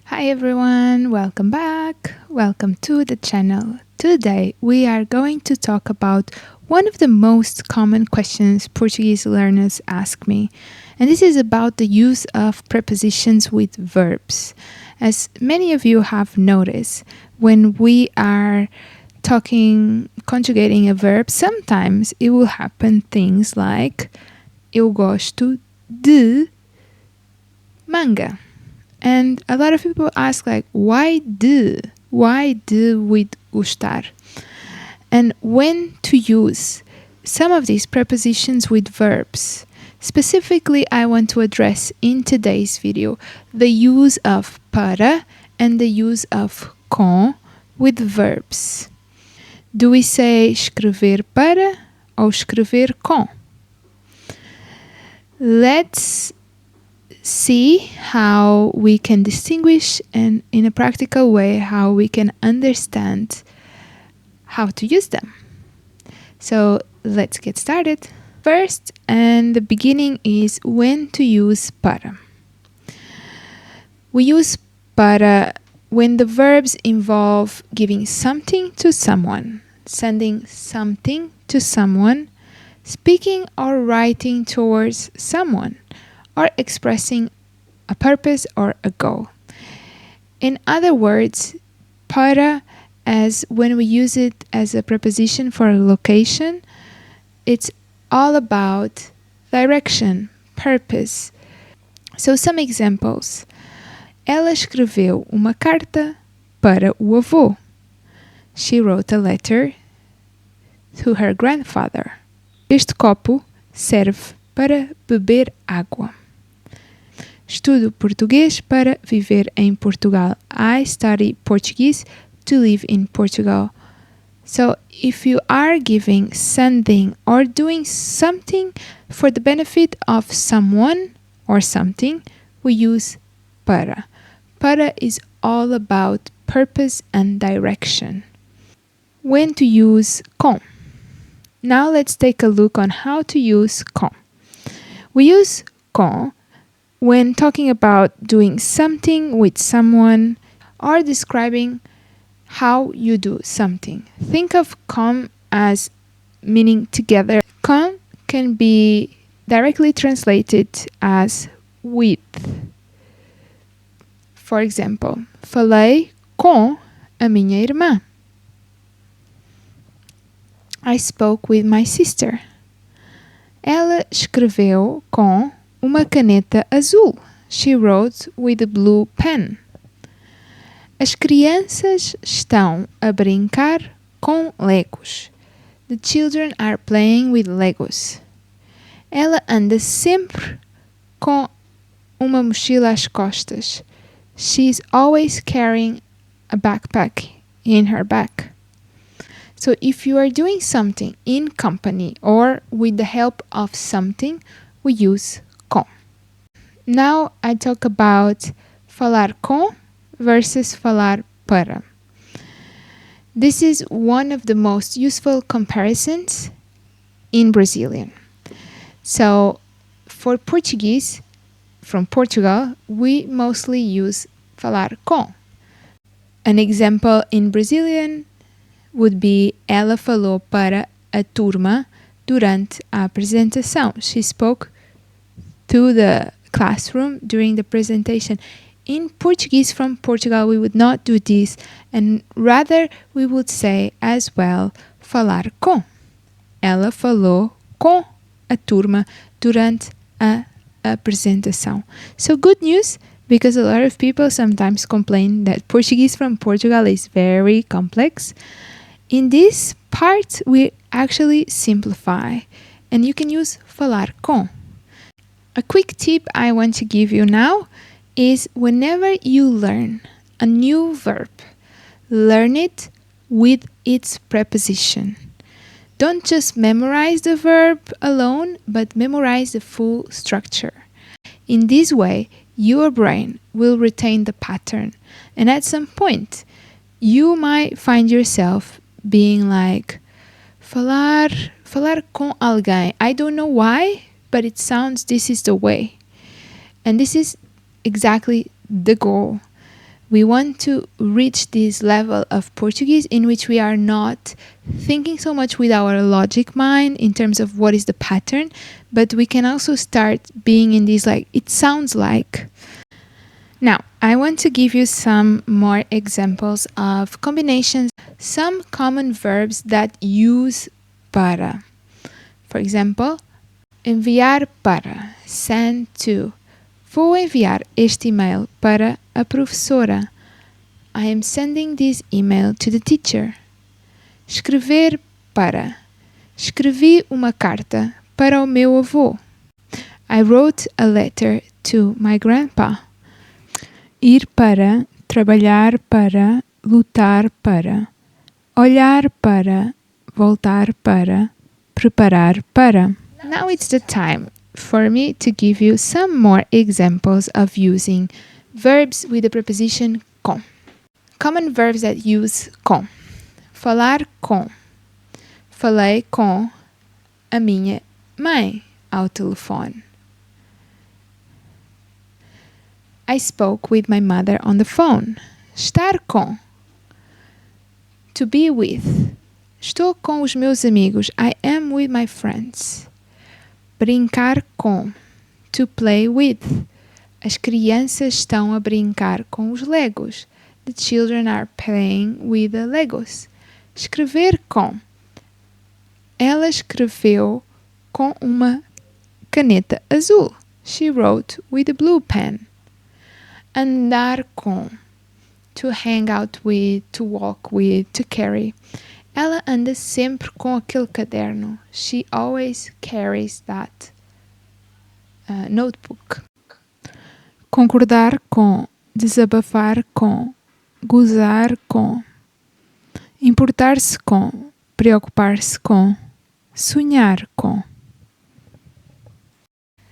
Hi everyone, welcome back. Welcome to the channel. Today we are going to talk about one of the most common questions Portuguese learners ask me, and this is about the use of prepositions with verbs. As many of you have noticed, when we are conjugating a verb, sometimes it will happen things like eu gosto de manga. And a lot of people ask why do with gustar? And when to use some of these prepositions with verbs. Specifically, I want to address in today's video the use of para and the use of com with verbs. Do we say escrever para ou escrever com? Let's see how we can distinguish and in a practical way how we can understand how to use them. So let's get started. First, and the beginning is when to use para. We use para when the verbs involve giving something to someone, sending something to someone, speaking or writing towards someone, or expressing a purpose or a goal. In other words, para, as when we use it as a preposition for a location, it's all about direction, purpose. So some examples. Ela escreveu uma carta para o avô. She wrote a letter to her grandfather. Este copo serve para beber água. Estudo português para viver em Portugal. I study Portuguese to live in Portugal. So if you are giving, sending, or doing something for the benefit of someone or something, we use para. Para is all about purpose and direction. When to use com. Now let's take a look on how to use com. We use com when talking about doing something with someone or describing how you do something. Think of com as meaning together. Com can be directly translated as with. For example, falei com a minha irmã. I spoke with my sister. Ela escreveu com uma caneta azul. She wrote with a blue pen. As crianças estão a brincar com legos. The children are playing with Legos. Ela anda sempre com uma mochila às costas. She's always carrying a backpack in her back. So if you are doing something in company or with the help of something, we use com. Now I talk about falar com versus falar para. This is one of the most useful comparisons in Brazilian. So for Portuguese, from Portugal, we mostly use falar com. An example in Brazilian would be ela falou para a turma durante a apresentação. She spoke to the classroom during the presentation. In Portuguese from Portugal, we would not do this, and rather we would say as well falar com. Ela falou com a turma durante a apresentação. So good news, because a lot of people sometimes complain that Portuguese from Portugal is very complex. In this part, we actually simplify, and you can use falar com. A quick tip I want to give you now is whenever you learn a new verb, learn it with its preposition. Don't just memorize the verb alone, but memorize the full structure. In this way, your brain will retain the pattern, and at some point, you might find yourself being like, falar com alguém. I don't know why, but it sounds this is the way. And this is exactly the goal. We want to reach this level of Portuguese in which we are not thinking so much with our logic mind in terms of what is the pattern, but we can also start being in this like, it sounds like. Now, I want to give you some more examples of combinations, some common verbs that use para. For example, enviar para, send to. Vou enviar este e-mail para a professora. I am sending this email to the teacher. Escrever para. Escrevi uma carta para o meu avô. I wrote a letter to my grandpa. Ir para, trabalhar para, lutar para. Olhar para, voltar para, preparar para. Now it's the time for me to give you some more examples of using verbs with the preposition com. Common verbs that use com. Falar com. Falei com a minha mãe ao telefone. I spoke with my mother on the phone. Estar com. To be with. Estou com os meus amigos. I am with my friends. Brincar com. To play with. As crianças estão a brincar com os Legos. The children are playing with the Legos. Escrever com. Ela escreveu com uma caneta azul. She wrote with a blue pen. Andar com. To hang out with, to walk with, to carry. Ela anda sempre com aquele caderno. She always carries that notebook. Concordar com, desabafar com, gozar com. Importar-se com, preocupar-se com, sonhar com.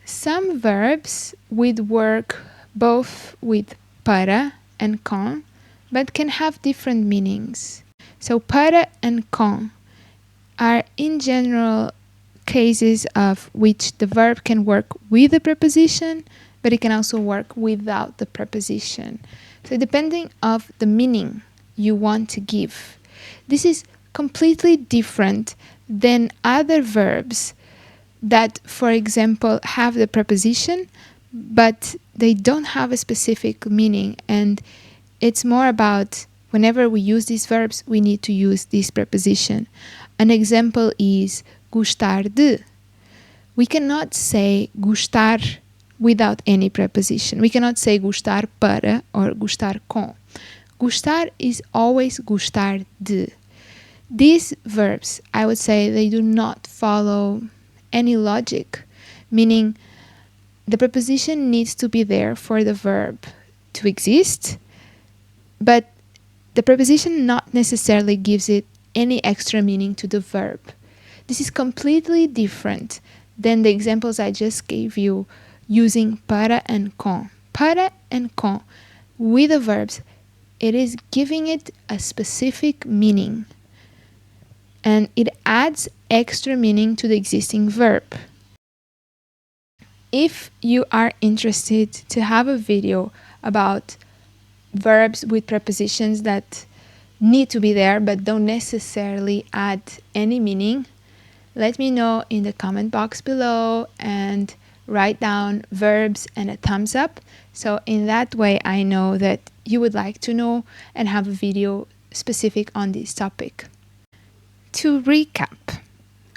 Some verbs would work both with para and com, but can have different meanings. So para and com are in general cases of which the verb can work with the preposition, but it can also work without the preposition. So depending of the meaning you want to give. This is completely different than other verbs that, for example, have the preposition, but they don't have a specific meaning, and it's more about whenever we use these verbs, we need to use this preposition. An example is gostar de. We cannot say gostar without any preposition. We cannot say gostar para or gostar com. Gostar is always gostar de. These verbs, I would say, they do not follow any logic, meaning the preposition needs to be there for the verb to exist, but the preposition not necessarily gives it any extra meaning to the verb. This is completely different than the examples I just gave you using para and com. Para and com, with the verbs, it is giving it a specific meaning, and it adds extra meaning to the existing verb. If you are interested to have a video about verbs with prepositions that need to be there but don't necessarily add any meaning, let me know in the comment box below and write down verbs and a thumbs up. So in that way I know that you would like to know and have a video specific on this topic. To recap,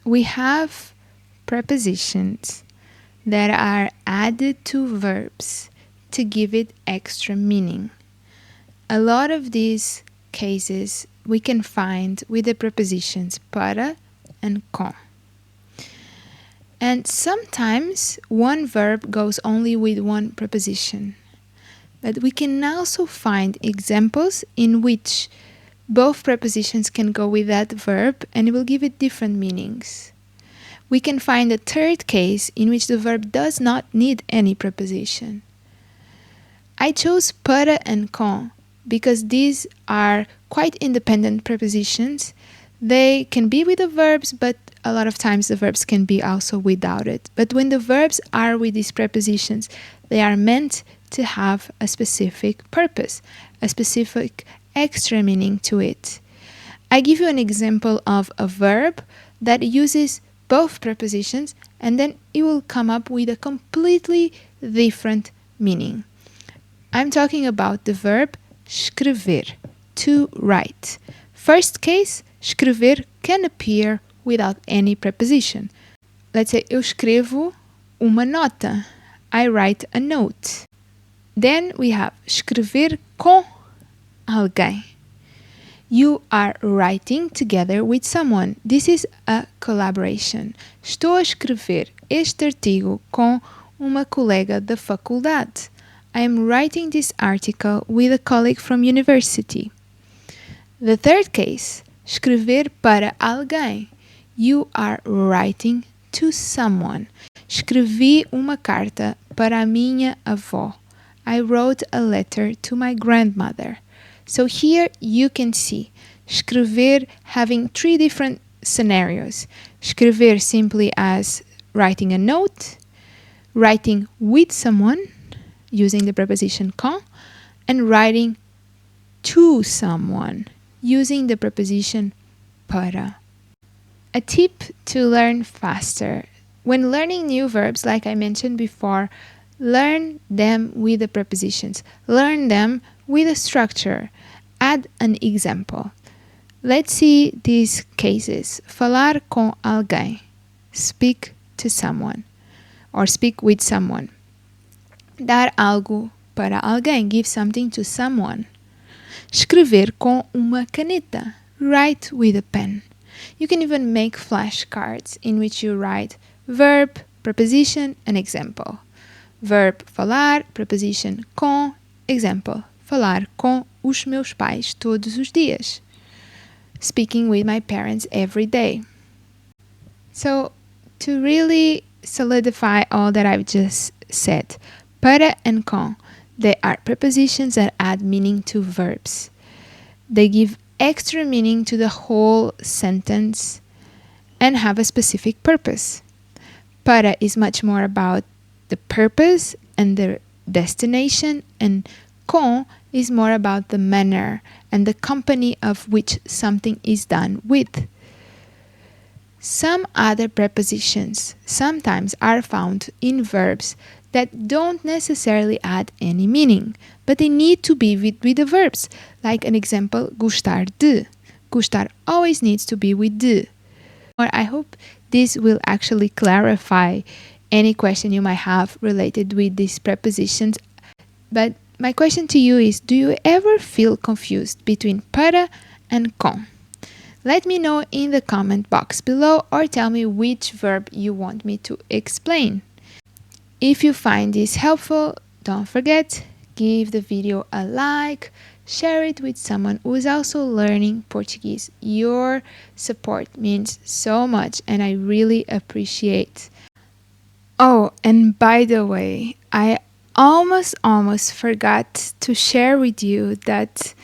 we have prepositions that are added to verbs to give it extra meaning. A lot of these cases we can find with the prepositions para and com. And sometimes one verb goes only with one preposition. But we can also find examples in which both prepositions can go with that verb and it will give it different meanings. We can find a third case in which the verb does not need any preposition. I chose para and com because these are quite independent prepositions. They can be with the verbs, but a lot of times the verbs can be also without it. But when the verbs are with these prepositions, they are meant to have a specific purpose, a specific extra meaning to it. I give you an example of a verb that uses both prepositions, and then it will come up with a completely different meaning. I'm talking about the verb escrever, to write. First case, escrever can appear without any preposition. Let's say, eu escrevo uma nota. I write a note. Then we have escrever com alguém. You are writing together with someone. This is a collaboration. Estou a escrever este artigo com uma colega da faculdade. I am writing this article with a colleague from university. The third case, escrever para alguém. You are writing to someone. Escrevi uma carta para a minha avó. I wrote a letter to my grandmother. So here you can see escrever having three different scenarios. Escrever simply as writing a note, writing with someone using the preposition com, and writing to someone using the preposition para. A tip to learn faster. When learning new verbs, like I mentioned before, learn them with the prepositions. Learn them with a structure. Add an example. Let's see these cases. Falar com alguém. Speak to someone. Or speak with someone. Dar algo para alguém. Give something to someone. Escrever com uma caneta. Write with a pen. You can even make flashcards in which you write verb, preposition, and example. Verb falar, preposition com, example. Falar com os meus pais todos os dias. Speaking with my parents every day. So, to really solidify all that I've just said, para and com, they are prepositions that add meaning to verbs. They give extra meaning to the whole sentence and have a specific purpose. Para is much more about the purpose and the destination, and com is more about the manner and the company of which something is done with. Some other prepositions sometimes are found in verbs that don't necessarily add any meaning, but they need to be with the verbs. Like an example, gostar de. Gostar always needs to be with de. Or I hope this will actually clarify any question you might have related with these prepositions. But my question to you is, do you ever feel confused between para and com? Let me know in the comment box below, or tell me which verb you want me to explain. If you find this helpful, don't forget, give the video a like, share it with someone who is also learning Portuguese. Your support means so much and I really appreciate. Oh, and by the way, I almost forgot to share with you that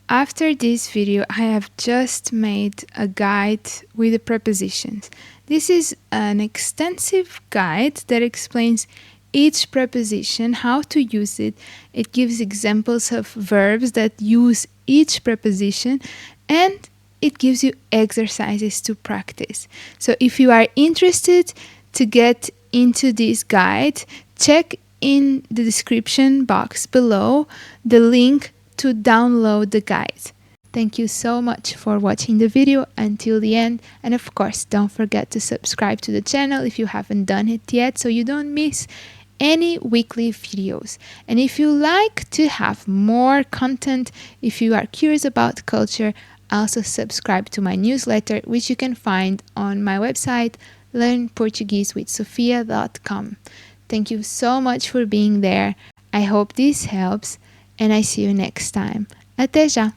after this video, I have just made a guide with the prepositions. This is an extensive guide that explains each preposition, how to use it. It gives examples of verbs that use each preposition, and it gives you exercises to practice. So if you are interested to get into this guide, check in the description box below the link to download the guide. Thank you so much for watching the video until the end, and of course don't forget to subscribe to the channel if you haven't done it yet, so you don't miss any weekly videos. And if you like to have more content, if you are curious about culture, also subscribe to my newsletter, which you can find on my website learnportuguesewithsofia.com. Thank you so much for being there. I hope this helps, and I see you next time. Até já!